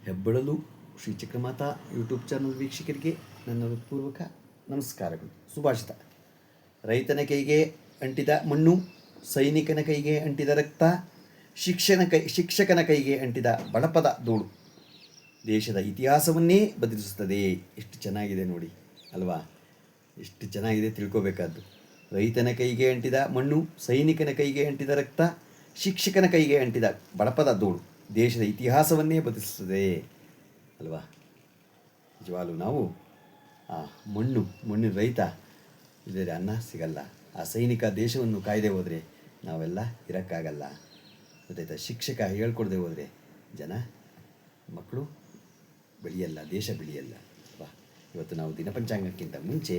ಹೆಬ್ಬಳಲು Shri Chakramata YouTube channel ವೀಕ್ಷಕರಿಗೆ ನನ್ನ ಹೃತ್ಪೂರ್ವಕ ನಮಸ್ಕಾರಗಳು. ಸುಭಾಷಿತ: ರೈತನ ಕೈಗೆ ಅಂಟಿದ ಮಣ್ಣು, ಸೈನಿಕನ ಕೈಗೆ ಅಂಟಿದ ರಕ್ತ, ಶಿಕ್ಷಕನ ಕೈಗೆ ಅಂಟಿದ ಬಡಪದ ಧೂಳು ದೇಶದ ಇತಿಹಾಸವನ್ನೇ ಬದಲಿಸುತ್ತದೆ. ಎಷ್ಟು ಚೆನ್ನಾಗಿದೆ ನೋಡಿ ಅಲ್ವಾ? ಎಷ್ಟು ಚೆನ್ನಾಗಿದೆ, ತಿಳ್ಕೋಬೇಕಾದ್ದು. ರೈತನ ಕೈಗೆ ಅಂಟಿದ ಮಣ್ಣು, ಸೈನಿಕನ ಕೈಗೆ ಅಂಟಿದ ರಕ್ತ, ಶಿಕ್ಷಕನ ಕೈಗೆ ಅಂಟಿದ ಬಡಪದ ಧೂಳು ದೇಶದ ಇತಿಹಾಸವನ್ನೇ ಬದಲಿಸುತ್ತದೆ ಅಲ್ವಾ? ನಿಜವಾಗ್ಲೂ ನಾವು ಆ ಮಣ್ಣಿನ ರೈತ ಇಲ್ಲದೆ ಅನ್ನ ಸಿಗಲ್ಲ. ಆ ಸೈನಿಕ ದೇಶವನ್ನು ಕಾಯ್ದೆ ಹೋದರೆ ನಾವೆಲ್ಲ ಇರೋಕ್ಕಾಗಲ್ಲ. ಗೊತ್ತಾಯ್ತಾ? ಶಿಕ್ಷಕ ಹೇಳ್ಕೊಡದೆ ಹೋದರೆ ಮಕ್ಕಳು ಬೆಳೆಯಲ್ಲ, ದೇಶ ಬೆಳೆಯಲ್ಲ ಅಲ್ವಾ? ಇವತ್ತು ನಾವು ದಿನಪಂಚಾಂಗಕ್ಕಿಂತ ಮುಂಚೆ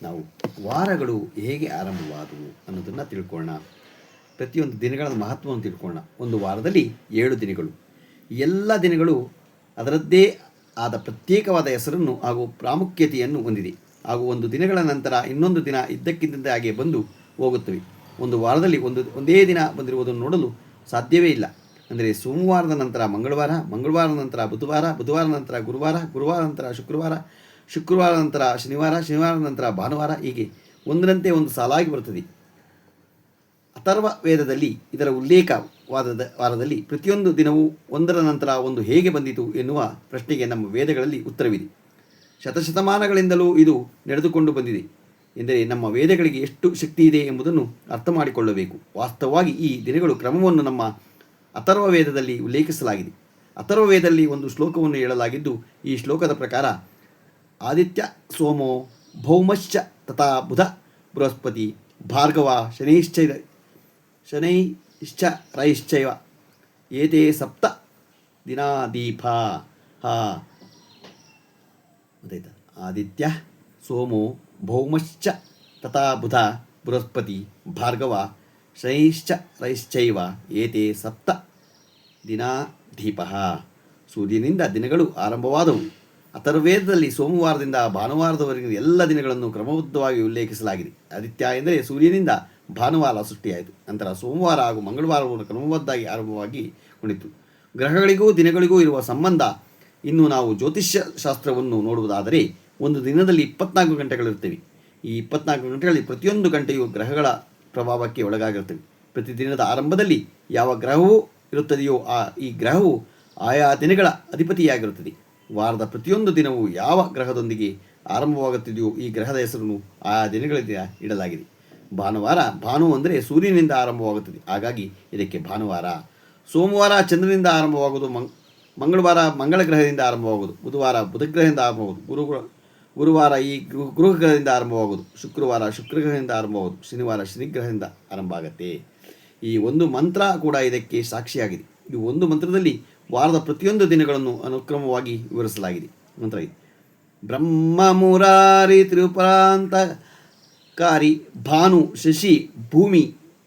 ನಾವು ವಾರಗಳು ಹೇಗೆ ಆರಂಭವಾದವು ಅನ್ನೋದನ್ನು ತಿಳ್ಕೊಳ್ಳೋಣ. ಪ್ರತಿಯೊಂದು ದಿನಗಳ ಮಹತ್ವವನ್ನು ತಿಳ್ಕೊಳ್ಳೋಣ. ಒಂದು ವಾರದಲ್ಲಿ 7 ದಿನಗಳು. ಎಲ್ಲ ದಿನಗಳು ಅದರದ್ದೇ ಆದ ಪ್ರತ್ಯೇಕವಾದ ಹೆಸರನ್ನು ಹಾಗೂ ಪ್ರಾಮುಖ್ಯತೆಯನ್ನು ಹೊಂದಿದೆ. ಹಾಗೂ ಒಂದು ದಿನಗಳ ನಂತರ ಇನ್ನೊಂದು ದಿನ ಇದ್ದಕ್ಕಿದ್ದಂತೆ ಹಾಗೆ ಬಂದು ಹೋಗುತ್ತವೆ. ಒಂದು ವಾರದಲ್ಲಿ ಒಂದೇ ದಿನ ಬಂದಿರುವುದನ್ನು ನೋಡಲು ಸಾಧ್ಯವೇ ಇಲ್ಲ. ಅಂದರೆ ಸೋಮವಾರದ ನಂತರ ಮಂಗಳವಾರ, ಮಂಗಳವಾರದ ನಂತರ ಬುಧವಾರ, ಬುಧವಾರದ ನಂತರ ಗುರುವಾರ, ಗುರುವಾರ ನಂತರ ಶುಕ್ರವಾರ, ಶುಕ್ರವಾರ ನಂತರ ಶನಿವಾರ, ಶನಿವಾರದ ನಂತರ ಭಾನುವಾರ, ಹೀಗೆ ಒಂದರಂತೆ ಒಂದು ಸಾಲಾಗಿ ಬರುತ್ತದೆ. ಅಥರ್ವ ವೇದದಲ್ಲಿ ಇದರ ವಾರದಲ್ಲಿ ಪ್ರತಿಯೊಂದು ದಿನವೂ ಒಂದರ ನಂತರ ಒಂದು ಹೇಗೆ ಬಂದಿತು ಎನ್ನುವ ಪ್ರಶ್ನೆಗೆ ನಮ್ಮ ವೇದಗಳಲ್ಲಿ ಉತ್ತರವಿದೆ. ಶತಶತಮಾನಗಳಿಂದಲೂ ಇದು ನಡೆದುಕೊಂಡು ಬಂದಿದೆ ಎಂದರೆ ನಮ್ಮ ವೇದಗಳಿಗೆ ಎಷ್ಟು ಶಕ್ತಿ ಇದೆ ಎಂಬುದನ್ನು ಅರ್ಥ ಮಾಡಿಕೊಳ್ಳಬೇಕು. ವಾಸ್ತವವಾಗಿ ಈ ದಿನಗಳು ಕ್ರಮವನ್ನು ನಮ್ಮ ಅಥರ್ವ ವೇದದಲ್ಲಿ ಉಲ್ಲೇಖಿಸಲಾಗಿದೆ. ಅಥರ್ವ ವೇದದಲ್ಲಿ ಒಂದು ಶ್ಲೋಕವನ್ನು ಹೇಳಲಾಗಿದ್ದು, ಈ ಶ್ಲೋಕದ ಪ್ರಕಾರ: ಆದಿತ್ಯ ಸೋಮೋ ಭೌಮಶ್ಚ ತಥಾ ಬುಧ ಬೃಹಸ್ಪತಿ ಭಾರ್ಗವ ಶನೈಶ್ಚ ರೈಶ್ಚೈವ ಏತೆ ಸಪ್ತ ದಿನಾದೀಪಾ. ಗೊತ್ತಾಯ್ತಾ? ಆದಿತ್ಯ ಸೋಮೋ ಭೌಮಶ್ಚ ತಥಾ ಬುಧ ಬೃಹಸ್ಪತಿ ಭಾರ್ಗವ ಶನೈಶ್ಚ ರೈಶ್ಚೈವ ಏತೆ ಸಪ್ತ ದಿನಾದೀಪ. ಸೂರ್ಯನಿಂದ ದಿನಗಳು ಆರಂಭವಾದವು. ಅಥರ್ವೇದದಲ್ಲಿ ಸೋಮವಾರದಿಂದ ಭಾನುವಾರದವರೆಗಿನ ಎಲ್ಲ ದಿನಗಳನ್ನು ಕ್ರಮಬದ್ಧವಾಗಿ ಉಲ್ಲೇಖಿಸಲಾಗಿದೆ. ಆದಿತ್ಯ ಎಂದರೆ ಸೂರ್ಯನಿಂದ ಭಾನುವಾರ ಸೃಷ್ಟಿಯಾಯಿತು. ನಂತರ ಸೋಮವಾರ ಹಾಗೂ ಮಂಗಳವಾರವನ್ನು ಕ್ರಮಬದ್ಧವಾಗಿ ಆರಂಭವಾಗಿ ಕೊಂಡಿತು. ಗ್ರಹಗಳಿಗೂ ದಿನಗಳಿಗೂ ಇರುವ ಸಂಬಂಧ ಇನ್ನು ನಾವು ಜ್ಯೋತಿಷ್ಯ ಶಾಸ್ತ್ರವನ್ನು ನೋಡುವುದಾದರೆ, ಒಂದು ದಿನದಲ್ಲಿ 24 ಗಂಟೆಗಳಿರ್ತವೆ. ಈ 24 ಗಂಟೆಗಳಲ್ಲಿ ಪ್ರತಿಯೊಂದು ಗಂಟೆಯು ಗ್ರಹಗಳ ಪ್ರಭಾವಕ್ಕೆ ಒಳಗಾಗಿರ್ತವೆ. ಪ್ರತಿದಿನದ ಆರಂಭದಲ್ಲಿ ಯಾವ ಗ್ರಹವೂ ಇರುತ್ತದೆಯೋ ಈ ಗ್ರಹವು ಆಯಾ ದಿನಗಳ ಅಧಿಪತಿಯಾಗಿರುತ್ತದೆ. ವಾರದ ಪ್ರತಿಯೊಂದು ದಿನವೂ ಯಾವ ಗ್ರಹದೊಂದಿಗೆ ಆರಂಭವಾಗುತ್ತಿದೆಯೋ ಈ ಗ್ರಹದ ಹೆಸರನ್ನು ಆಯಾ ದಿನಗಳಿಂದ ಇಡಲಾಗಿದೆ. ಭಾನು ಅಂದರೆ ಸೂರ್ಯನಿಂದ ಆರಂಭವಾಗುತ್ತದೆ, ಹಾಗಾಗಿ ಇದಕ್ಕೆ ಭಾನುವಾರ. ಸೋಮವಾರ ಚಂದ್ರನಿಂದ ಆರಂಭವಾಗುವುದು, ಮಂಗಳವಾರ ಮಂಗಳ ಗ್ರಹದಿಂದ ಆರಂಭವಾಗುವುದು, ಬುಧವಾರ ಬುಧಗ್ರಹದಿಂದ ಆರಂಭವಾಗುವುದು, ಗುರುವಾರ ಈ ಗೃಹಗ್ರಹದಿಂದ ಆರಂಭವಾಗುವುದು, ಶುಕ್ರವಾರ ಶುಕ್ರಗ್ರಹದಿಂದ ಆರಂಭವಾಗುವುದು, ಶನಿವಾರ ಶನಿಗ್ರಹದಿಂದ ಆರಂಭ ಆಗುತ್ತೆ. ಈ ಒಂದು ಮಂತ್ರ ಕೂಡ ಇದಕ್ಕೆ ಸಾಕ್ಷಿಯಾಗಿದೆ. ಈ ಒಂದು ಮಂತ್ರದಲ್ಲಿ ವಾರದ ಪ್ರತಿಯೊಂದು ದಿನಗಳನ್ನು ಅನುಕ್ರಮವಾಗಿ ವಿವರಿಸಲಾಗಿದೆ. ಮಂತ್ರ ಇದೆ: ಬ್ರಹ್ಮ ಮುರಾರಿ ತ್ರಿಪುರಾಂತಕಾರಿ ಭಾನು ಶಶಿ ಭೂಮಿ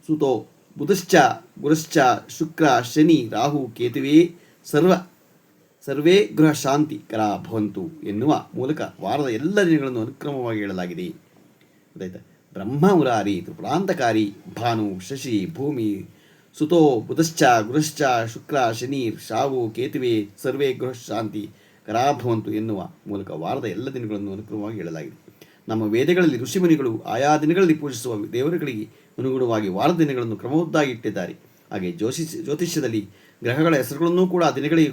ಸುತೋ ಬುಧಶ್ಚ ಗುರುಶ್ಚ ಶುಕ್ರ ಶನಿ ರಾಹು ಕೇತುವೇ ಸರ್ವೇ ಗೃಹ ಶಾಂತಿ ಕರ ಭವಂತು ಎನ್ನುವ ಮೂಲಕ ವಾರದ ಎಲ್ಲ ದಿನಗಳನ್ನು ಅನುಕ್ರಮವಾಗಿ ಹೇಳಲಾಗಿದೆ. ಗೊತ್ತಾಯ್ತಾ? ಬ್ರಹ್ಮ ಮುರಾರಿ ತ್ರಿಪುರಾಂತಕಾರಿ ಭಾನು ಶಶಿ ಭೂಮಿ ಸುತೋ ಬುಧಶ್ಚ ಗುರುಶ್ಚ ಶುಕ್ರ ಶನಿ ರಾಹು ಕೇತುವೇ ಸರ್ವೇ ಗೃಹ ಶಾಂತಿ ಕರಾಭವಂತು ಎನ್ನುವ ಮೂಲಕ ವಾರದ ಎಲ್ಲ ದಿನಗಳನ್ನು ಅನುಕ್ರಮವಾಗಿ ಹೇಳಲಾಗಿದೆ. ನಮ್ಮ ವೇದಗಳಲ್ಲಿ ಋಷಿಮುನಿಗಳು ಆಯಾ ದಿನಗಳಲ್ಲಿ ಪೂಜಿಸುವ ದೇವರುಗಳಿಗೆ ಅನುಗುಣವಾಗಿ ವಾರದ ದಿನಗಳನ್ನು ಕ್ರಮಬದ್ಧವಾಗಿ ಇಟ್ಟಿದ್ದಾರೆ. ಹಾಗೆ ಜ್ಯೋತಿಷ್ಯದಲ್ಲಿ ಗ್ರಹಗಳ ಹೆಸರುಗಳನ್ನೂ ಕೂಡ ದಿನಗಳಿಗೆ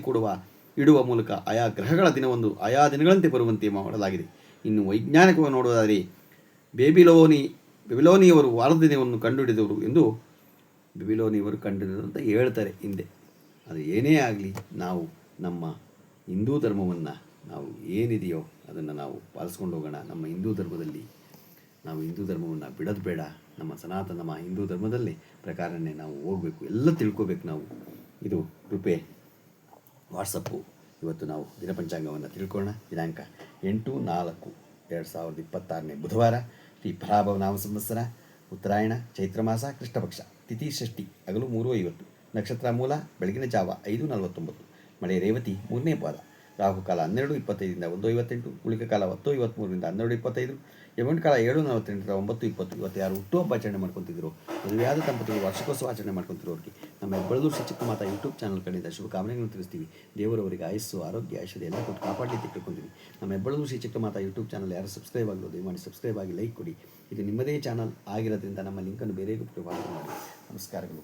ಇಡುವ ಮೂಲಕ ಆಯಾ ಗ್ರಹಗಳ ದಿನವೊಂದು ಆಯಾ ದಿನಗಳಂತೆ ಬರುವಂತೆ ಮಾಡಲಾಗಿದೆ. ಇನ್ನು ವೈಜ್ಞಾನಿಕವಾಗಿ ನೋಡುವುದಾದರೆ ಬೆಬಿಲೋನಿಯವರು ವಾರದ ದಿನವನ್ನು ಕಂಡುಹಿಡಿದವರು ಎಂದು ಅಂತ ಹೇಳ್ತಾರೆ ಹಿಂದೆ. ಅದು ಏನೇ ಆಗಲಿ, ನಾವು ನಮ್ಮ ಹಿಂದೂ ಧರ್ಮವನ್ನು ನಾವು ಏನಿದೆಯೋ ಅದನ್ನು ನಾವು ಪಾಲಿಸ್ಕೊಂಡು ಹೋಗೋಣ. ನಮ್ಮ ಹಿಂದೂ ಧರ್ಮವನ್ನು ಬಿಡೋದು ಬೇಡ. ನಮ್ಮ ಸನಾತನ ಹಿಂದೂ ಧರ್ಮದಲ್ಲಿ ಪ್ರಕಾರನೇ ನಾವು ಹೋಗಬೇಕು, ಎಲ್ಲ ತಿಳ್ಕೋಬೇಕು ನಾವು. ಇದು ಕೃಪೆ ವಾಟ್ಸಪ್ಪು. ಇವತ್ತು ನಾವು ದಿನಪಂಚಾಂಗವನ್ನು ತಿಳ್ಕೊಳ್ಳೋಣ. ದಿನಾಂಕ 8/4/2026 ಬುಧವಾರ, ಶ್ರೀ ಪರಾಭವ ನಾಮ ಸಂವತ್ಸರ, ಉತ್ತರಾಯಣ, ಚೈತ್ರ ಮಾಸ, ಕೃಷ್ಣಪಕ್ಷ, ತಿಥಿ ಷಷ್ಠಿ, ಹಗಲು 3:50, ನಕ್ಷತ್ರ ಮೂಲ, ಬೆಳಗಿನ ಜಾವ 5:49, ಮಳೆ ರೇವತಿ 3ನೇ ಪಾದ, ರಾಹುಕಾಲ 12:25ರಿಂದ 1:58, ಉಳಿಕ ಕಾಲ 10:23ರಿಂದ 12:25, ಯಮಗಂಡ ಕಾಲ 7:48ರಿಂದ 9:20. ಇವತ್ತು ಯಾರು ಹುಟ್ಟುಹಬ್ಬ ಆಚರಣೆ ಮಾಡ್ಕೊತಿದ್ರು, ಮದುವೆಯಾದ ದಂಪತಿಗಳು ವಾರ್ಷಿಕೋತ್ಸವ ಆಚರಣೆ ಮಾಡ್ಕೊತಿರೋರಿಗೆ ನಮ್ಮ ಹೆಬ್ಬಳದೂರು ಶ್ರೀ ಚಿಕ್ಕಮಾತಾ ಯೂಟ್ಯೂಬ್ ಚಾನಲ್ ಕಡೆಯಿಂದ ಶುಭಕಾಮನೆಗಳನ್ನು ತಿಳಿಸ್ತೀವಿ. ದೇವರವರಿಗೆ ಆಯಸ್ಸು, ಆರೋಗ್ಯ, ಐಶ್ವರ್ಯ ಎಲ್ಲ ಕೊಟ್ಟು ಕಾಪಾಡಲಿ ತಿಳ್ಕೊತೀವಿ. ನಮ್ಮ ಹೆಬ್ಬಳದೂರು ಶ್ರೀ ಚಿಕ್ಕಮಾತಾ ಯೂಟ್ಯೂಬ್ ಚಾನಲ್ ಯಾರು ಸಬ್ಸ್ಕ್ರೈಬ್ ಆಗಲು ದಯಮಾಡಿ ಸಬ್ಸ್ಕ್ರೈಬ್ ಆಗಿ ಲೈಕ್ ಕೊಡಿ. ಇದು ನಿಮ್ಮದೇ ಚಾನಲ್ ಆಗಿರೋದ್ರಿಂದ ನಮ್ಮ ಲಿಂಕನ್ನು ಬೇರೆಗೂ ಫಾಲೋ ಮಾಡಿ. ನಮಸ್ಕಾರಗಳು.